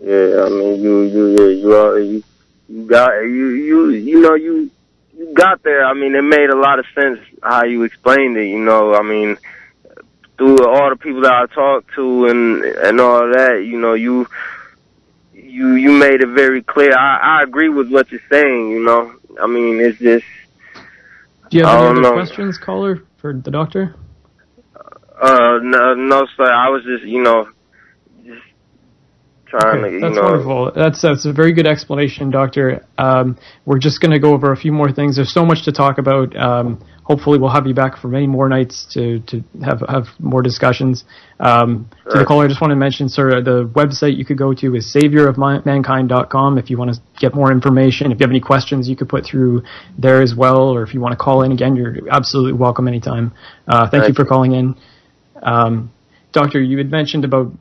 Yeah, I mean, you got there. I mean, it made a lot of sense how you explained it. I mean, through all the people that I talked to and all that, you made it very clear. I agree with what you're saying. I mean, it's just. Do you have any other questions, caller, for the doctor? No, sir. I was just, just trying to, That's wonderful. That's a very good explanation, Doctor. We're just going to go over a few more things. There's so much to talk about. Hopefully we'll have you back for many more nights to have more discussions. To the caller, I just want to mention, sir, the website you could go to is saviorofmankind.com if you want to get more information. If you have any questions, you could put through there as well, or if you want to call in again, you're absolutely welcome anytime. Thank you for calling in. Doctor, you had mentioned about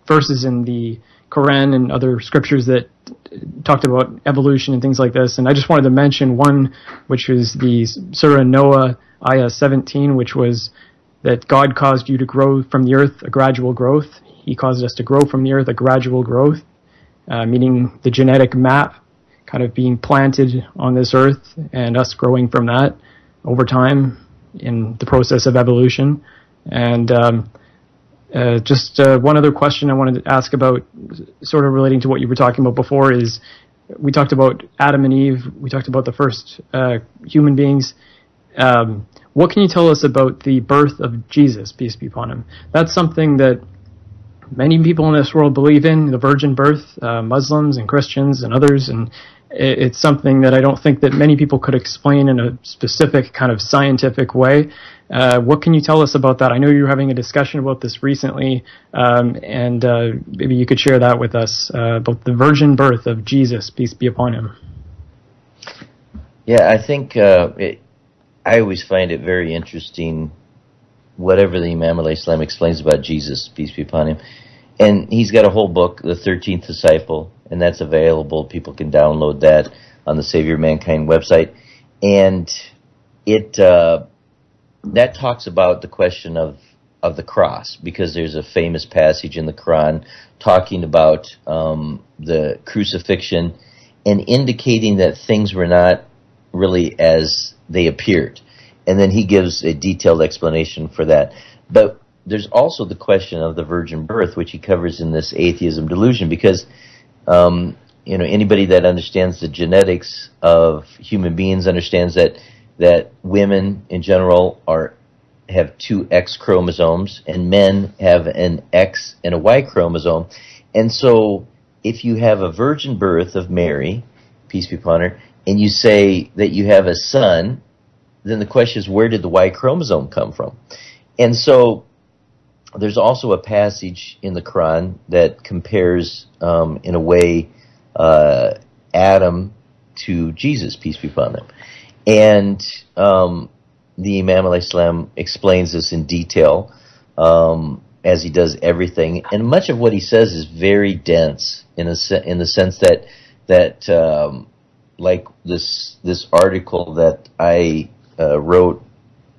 verses in the Quran and other scriptures that talked about evolution and things like this, and I just wanted to mention one, which was the Surah Noah, Ayah 17, which was that God caused you to grow from the earth, a gradual growth. He caused us to grow from the earth, a gradual growth, meaning the genetic map kind of being planted on this earth and us growing from that over time in the process of evolution. And just one other question I wanted to ask about, sort of relating to what you were talking about before, is we talked about Adam and Eve. We talked about the first human beings. What can you tell us about the birth of Jesus, peace be upon him? That's something that many people in this world believe in, the virgin birth, Muslims and Christians and others, and it's something that I don't think that many people could explain in a specific kind of scientific way. What can you tell us about that? I know you were having a discussion about this recently, and maybe you could share that with us, about the virgin birth of Jesus, peace be upon him. Yeah, I think I always find it very interesting, whatever the Imam Al-Islam explains about Jesus, peace be upon him. And he's got a whole book, The 13th Disciple, and that's available. People can download that on the Savior of Mankind website. And it that talks about the question of the cross, because there's a famous passage in the Quran talking about the crucifixion and indicating that things were not really as they appeared. And then he gives a detailed explanation for that. But there's also the question of the virgin birth, which he covers in this Atheism Delusion, because anybody that understands the genetics of human beings understands that women in general have two X chromosomes, and men have an X and a Y chromosome. And so if you have a virgin birth of Mary, peace be upon her, and you say that you have a son, then the question is, where did the Y chromosome come from? And so there's also a passage in the Quran that compares, in a way, Adam to Jesus, peace be upon them. And the Imam Al-Islam explains this in detail, as he does everything. And much of what he says is very dense in the sense that like this article that I wrote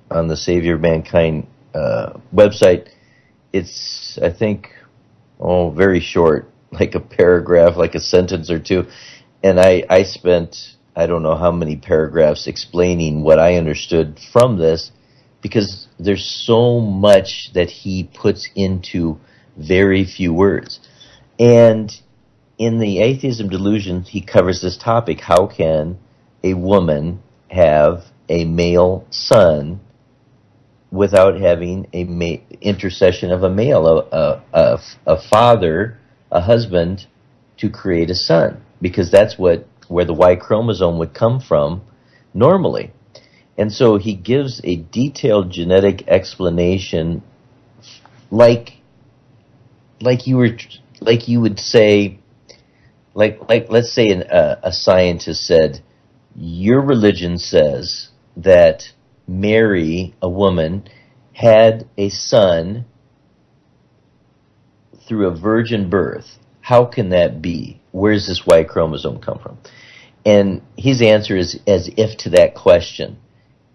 on the Savior of Mankind website, it's, I think, very short, like a paragraph, like a sentence or two. And I spent, I don't know how many paragraphs explaining what I understood from this, because there's so much that he puts into very few words. And in the Atheism Delusion, he covers this topic: how can a woman have a male son without having a intercession of a male, a father, a husband, to create a son? Because that's where the Y chromosome would come from normally. And so he gives a detailed genetic explanation, like you would say, let's say a scientist said, your religion says that Mary, a woman, had a son through a virgin birth. How can that be? Where does this Y chromosome come from? And his answer is as if to that question.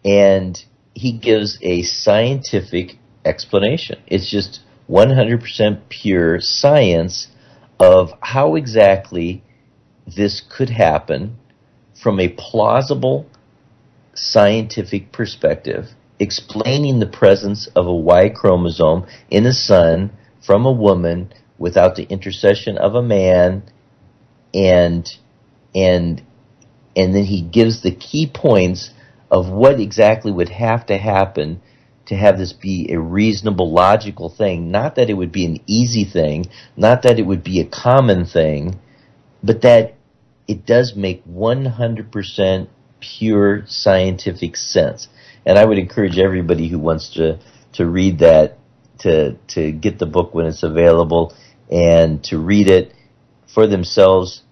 And he gives a scientific explanation. It's just 100% pure science of how exactly this could happen from a plausible scientific perspective, explaining the presence of a Y chromosome in a son from a woman without the intercession of a man, and then he gives the key points of what exactly would have to happen to have this be a reasonable, logical thing. Not that it would be an easy thing, not that it would be a common thing, but that it does make 100% pure scientific sense. And I would encourage everybody who wants to read that to get the book when it's available and to read it for themselves.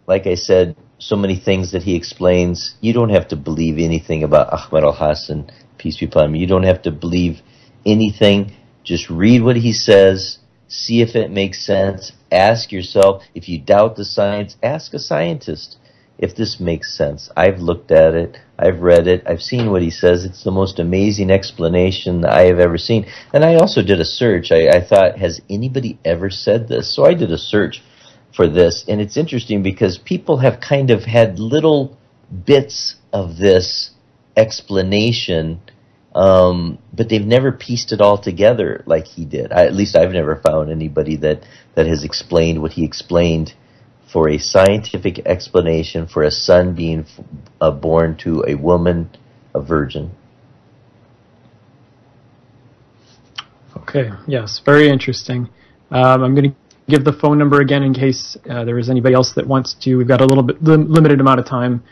Like I said, so many things that he explains. You don't have to believe anything about Ahmed Al-Hasan, peace be upon him. You don't have to believe anything. Just read what he says, see if it makes sense. Ask yourself, if you doubt the science, ask a scientist. if this makes sense. I've looked at it, I've read it, I've seen what he says. It's the most amazing explanation I have ever seen. And I also did a search. I thought, has anybody ever said this? So I did a search for this, and it's interesting because people have kind of had little bits of this explanation, but they've never pieced it all together like he did. At least I've never found anybody that has explained what he explained for a scientific explanation for a son being born to a woman, a virgin. Okay, yes, very interesting. I'm going to give the phone number again in case there is anybody else that wants to. We've got a little bit limited amount of time.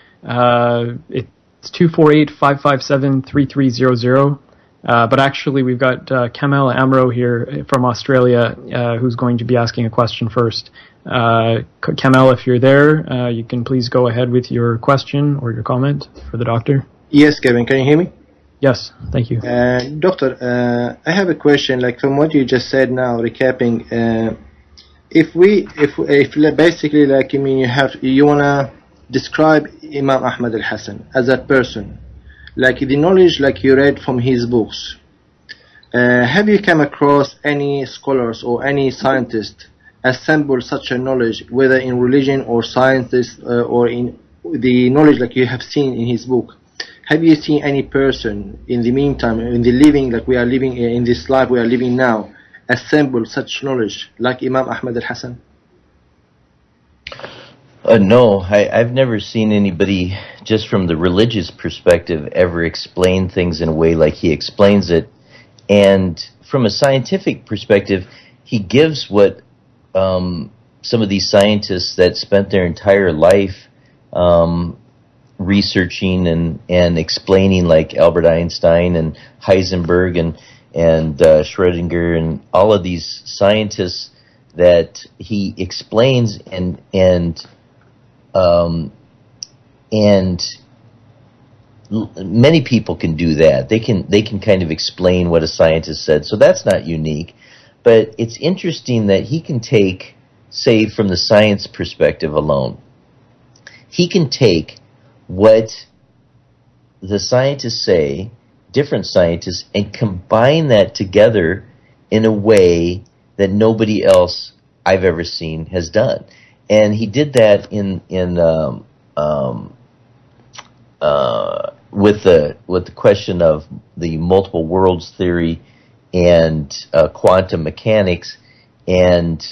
It's 248-557-3300. But actually, we've got Kamal Amro here from Australia who's going to be asking a question first. Kamal, if you're there, you can please go ahead with your question or your comment for the doctor. Yes, Kevin, can you hear me? Yes, thank you. Doctor, I have a question, like from what you just said now, recapping, if basically, like, I mean, you want to describe Imam Ahmed Al-Hassan as a person, like the knowledge like you read from his books, have you come across any scholars or any scientists assemble such a knowledge, whether in religion or sciences or in the knowledge like you have seen in his book? Have you seen any person in the meantime, in the living, like we are living in this life we are living now, assemble such knowledge like Imam Ahmed Al-Hassan? No, I've never seen anybody, just from the religious perspective, ever explain things in a way like he explains it. And from a scientific perspective, he gives what some of these scientists that spent their entire life researching and explaining, like Albert Einstein and Heisenberg and Schrödinger and all of these scientists that he explains and many people can do that. They can kind of explain what a scientist said. So that's not unique. But it's interesting that he can take, say, from the science perspective alone, he can take what the scientists say, different scientists, and combine that together in a way that nobody else I've ever seen has done. And he did that with the question of the multiple worlds theory and quantum mechanics and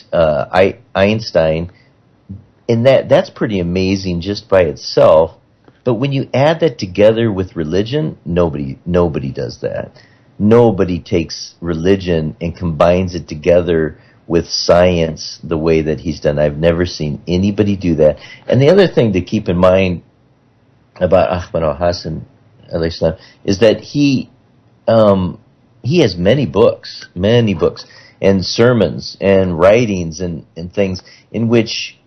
Einstein, and that's pretty amazing just by itself. But when you add that together with religion, nobody does that. Nobody takes religion and combines it together with science the way that he's done. I've never seen anybody do that. And the other thing to keep in mind about Ahmed Al-Hassan is that he has many books and sermons and writings and things in which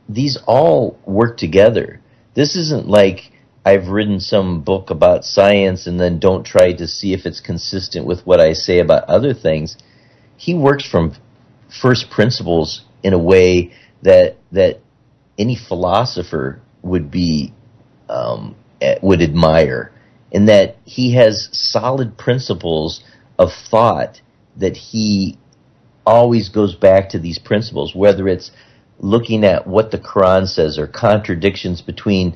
these all work together. This isn't like I've written some book about science and then don't try to see if it's consistent with what I say about other things. He works from first principles in a way that any philosopher would admire, in that he has solid principles of thought that he always goes back to these principles, whether it's looking at what the Quran says or contradictions between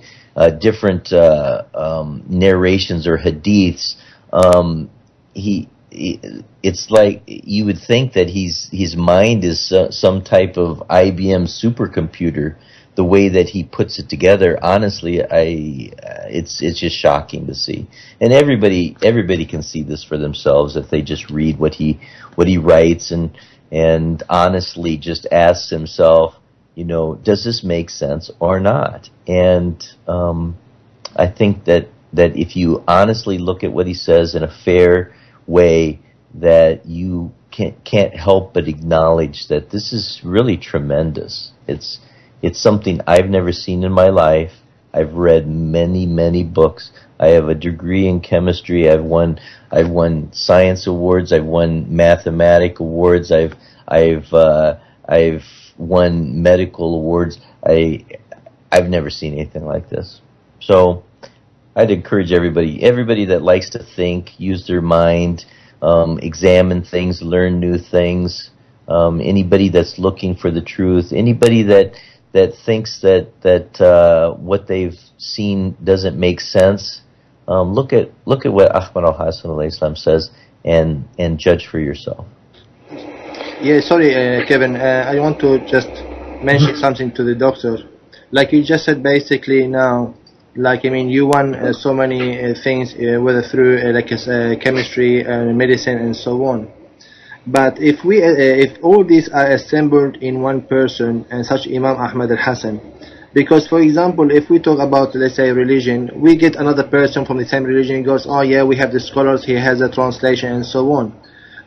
different narrations or hadiths. It's like you would think that his mind is some type of IBM supercomputer. The way that he puts it together, honestly, it's just shocking to see. And everybody can see this for themselves if they just read what he writes and honestly just asks himself, does this make sense or not? And I think that if you honestly look at what he says in a fair way, that you can't help but acknowledge that this is really tremendous. It's something I've never seen in my life. I've read many books. I have a degree in chemistry. I've won science awards. I've won mathematic awards. I've won medical awards. I've never seen anything like this. So I'd encourage everybody that likes to think, use their mind, examine things, learn new things. Anybody that's looking for the truth, anybody that thinks that what they've seen doesn't make sense, look at what Ahmed Al-Hassan al-Islam says and judge for yourself. Yeah, sorry, Kevin. I want to just mention something to the doctor. Like you just said, basically now, like, I mean, you won so many things, whether through chemistry, medicine, and so on. But if all these are assembled in one person, and such Imam Ahmed Al-Hassan, because, for example, if we talk about, let's say, religion, we get another person from the same religion goes, oh yeah, we have the scholars, he has a translation, and so on.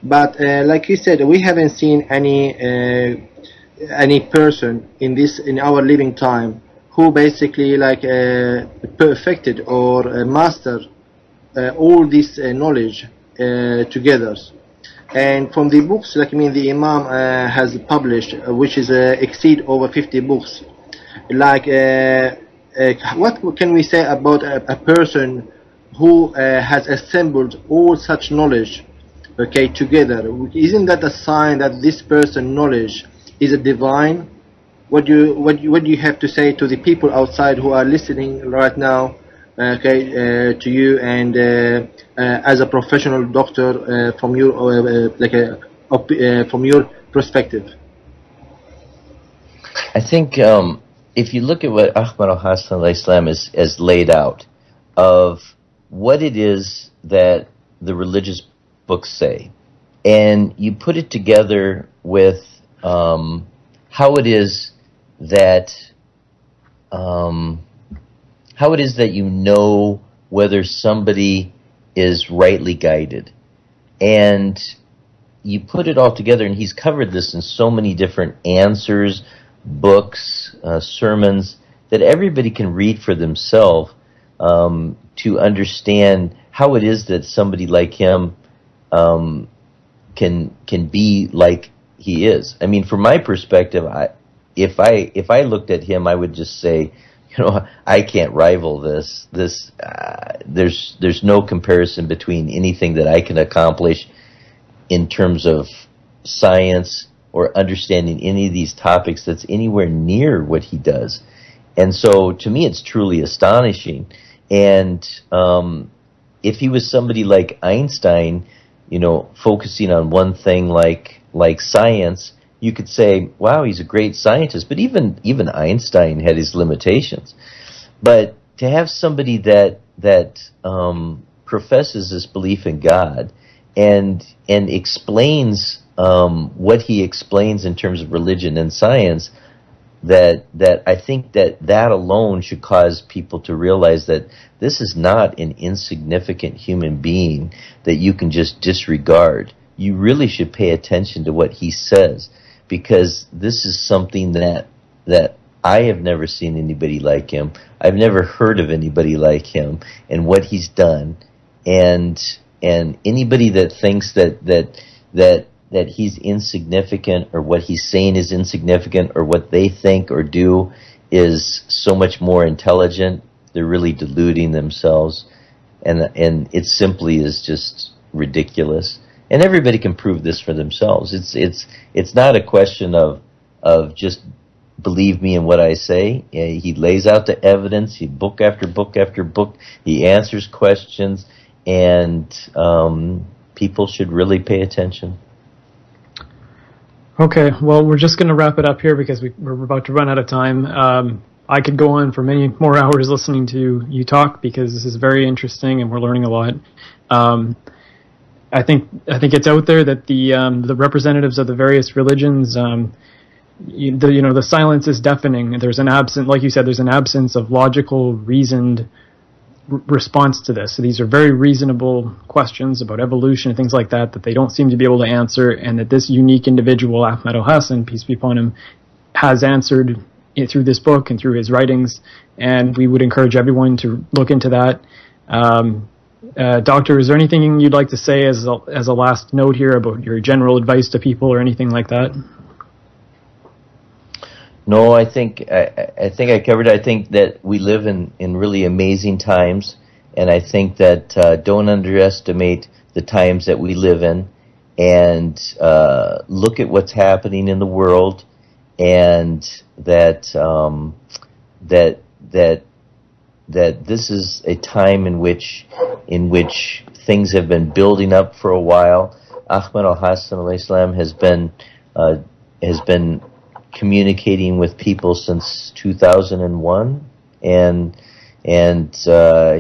But like you said, we haven't seen any person in our living time who basically perfected or mastered all this knowledge together. And from the books, like, I mean, the Imam has published, which is exceed over 50 books. Like, what can we say about a person who has assembled all such knowledge, okay, together? Isn't that a sign that this person's knowledge is a divine? What do you have to say to the people outside who are listening right now, okay, to you, and as a professional doctor, from your from your perspective? I think if you look at what Ahmed Al-Hassan al-Islam has laid out of what it is that the religious books say, and you put it together with how it is that you know whether somebody is rightly guided, and you put it all together, and he's covered this in so many different answers, books, sermons, that everybody can read for themselves to understand how it is that somebody like him can be like he is. I mean, from my perspective, if I looked at him, I would just say, I can't rival this. There's no comparison between anything that I can accomplish in terms of science or understanding any of these topics that's anywhere near what he does. And so, to me, it's truly astonishing. And if he was somebody like Einstein, focusing on one thing like science, you could say, wow, he's a great scientist. But even Einstein had his limitations. But to have somebody that professes this belief in God and explains what he explains in terms of religion and science, that I think that alone should cause people to realize that this is not an insignificant human being that you can just disregard. You really should pay attention to what he says, because this is something that I have never seen anybody like him. I've never heard of anybody like him and what he's done. And anybody that thinks that he's insignificant, or what he's saying is insignificant, or what they think or do is so much more intelligent, they're really deluding themselves. And it simply is just ridiculous. And everybody can prove this for themselves. It's not a question of just believe me in what I say. He lays out the evidence. He book after book after book. He answers questions, and people should really pay attention. Okay, well, we're just going to wrap it up here because we're about to run out of time. I could go on for many more hours listening to you talk, because this is very interesting and we're learning a lot. I think it's out there that the representatives of the various religions, the silence is deafening. There's an absence, like you said, there's an absence of logical, reasoned response to this. So these are very reasonable questions about evolution and things like that they don't seem to be able to answer, and that this unique individual, Ahmed Al-Hassan, peace be upon him, has answered it through this book and through his writings, and we would encourage everyone to look into that. Doctor, is there anything you'd like to say as a last note here about your general advice to people or anything like that? No, I think I covered it. I think that we live in really amazing times, and I think that don't underestimate the times that we live in, and look at what's happening in the world, and that this is a time in which things have been building up for a while. Ahmed Al-Hassan alayhi salam has been communicating with people since 2001, and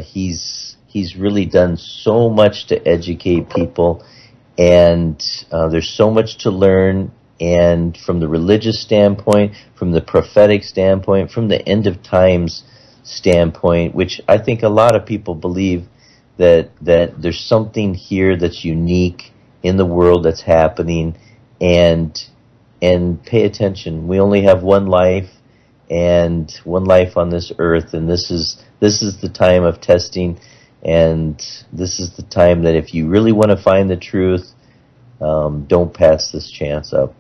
he's really done so much to educate people, and there's so much to learn, and from the religious standpoint, from the prophetic standpoint, from the end of times standpoint, which I think a lot of people believe that there's something here that's unique in the world that's happening, and pay attention. We only have one life, and one life on this earth, and this is the time of testing, and this is the time that if you really want to find the truth, don't pass this chance up.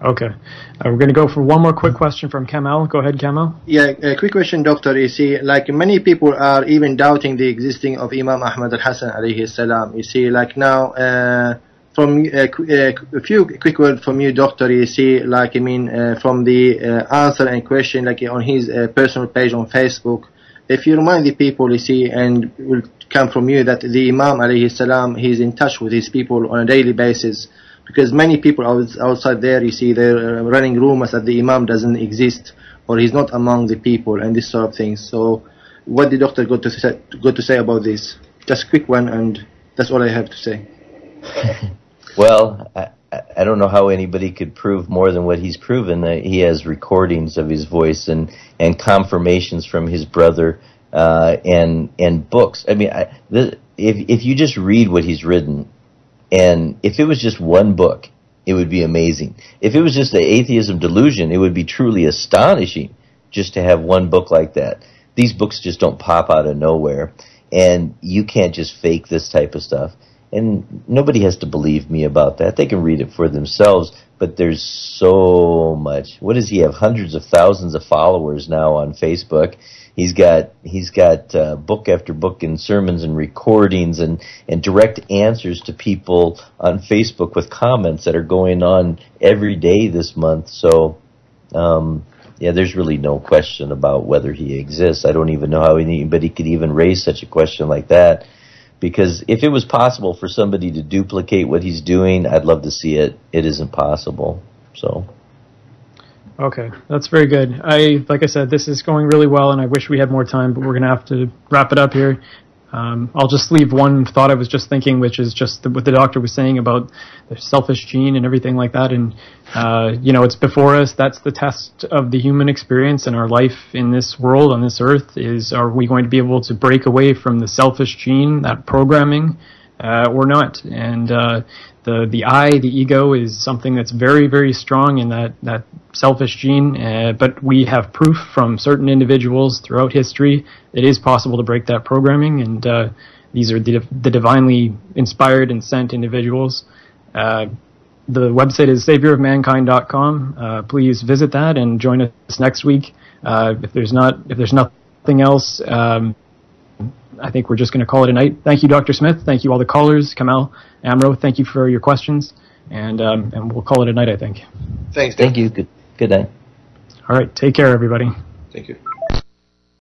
Okay. We're going to go for one more quick question from Kamal. Go ahead, Kamal. Yeah, a quick question, Doctor. You see, like many people are even doubting the existing of Imam Ahmed Al-Hassan alayhi salam. You see, like now, from a few quick words from you, Doctor. You see, like from the answer and question, like on his personal page on Facebook, if you remind the people, you see, and will come from you that the Imam alayhi salam, he's in touch with his people on a daily basis. Because many people outside there, you see, they're running rumors that the Imam doesn't exist, or he's not among the people, and this sort of things. So, what did Doctor got to say about this? Just a quick one, and that's all I have to say. Well, I don't know how anybody could prove more than what he's proven. That he has recordings of his voice and confirmations from his brother and books. I mean, if you just read what he's written. And if it was just one book, it would be amazing. If it was just the Atheism Delusion, it would be truly astonishing just to have one book like that. These books just don't pop out of nowhere, and you can't just fake this type of stuff. And nobody has to believe me about that. They can read it for themselves, but there's so much. What does he have? Hundreds of thousands of followers now on Facebook. He's got book after book and sermons and recordings and direct answers to people on Facebook with comments that are going on every day this month. So, yeah, there's really no question about whether he exists. I don't even know how anybody could even raise such a question like that. Because if it was possible for somebody to duplicate what he's doing, I'd love to see it. It isn't possible. So. Okay, that's very good. Like I said, this is going really well, and I wish we had more time, but we're going to have to wrap it up here. I'll just leave one thought I was just thinking, which is just what the doctor was saying about the selfish gene and everything like that. And, it's before us. That's the test of the human experience and our life in this world, on this earth, is are we going to be able to break away from the selfish gene, that programming, or not? And the I, the ego, is something that's very, very strong in that selfish gene, but we have proof from certain individuals throughout history it is possible to break that programming, and these are the divinely inspired and sent individuals. The website is saviorofmankind.com. Please visit that and join us next week. If there's nothing else, I think we're just going to call it a night. Thank you, Dr. Smith. Thank you, all the callers. Kamal, Amro, thank you for your questions. And we'll call it a night, I think. Thanks. Thank you. Good night. All right. Take care, everybody. Thank you.